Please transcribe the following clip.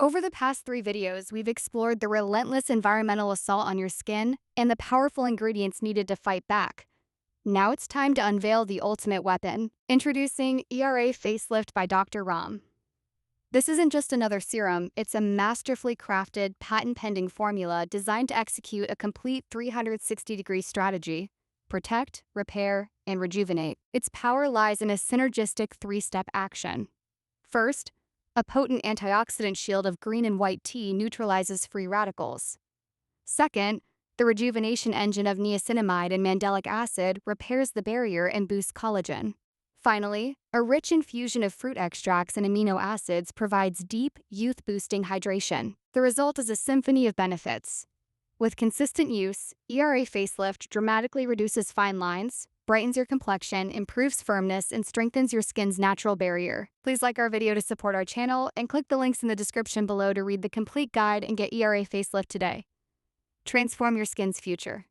Over the past 3 videos, we've explored the relentless environmental assault on your skin and the powerful ingredients needed to fight back. Now it's time to unveil the ultimate weapon. Introducing ERA Facelift by Dr. Rahm. This isn't just another serum, it's a masterfully crafted, patent-pending formula designed to execute a complete 360-degree strategy: protect, repair, and rejuvenate. Its power lies in a synergistic three-step action. First, a potent antioxidant shield of green and white tea neutralizes free radicals. Second, the rejuvenation engine of niacinamide and mandelic acid repairs the barrier and boosts collagen. Finally, a rich infusion of fruit extracts and amino acids provides deep, youth-boosting hydration. The result is a symphony of benefits. With consistent use, ERA Facelift dramatically reduces fine lines, brightens your complexion, improves firmness, and strengthens your skin's natural barrier. Please like our video to support our channel and click the links in the description below to read the complete guide and get ERA Facelift today. Transform your skin's future.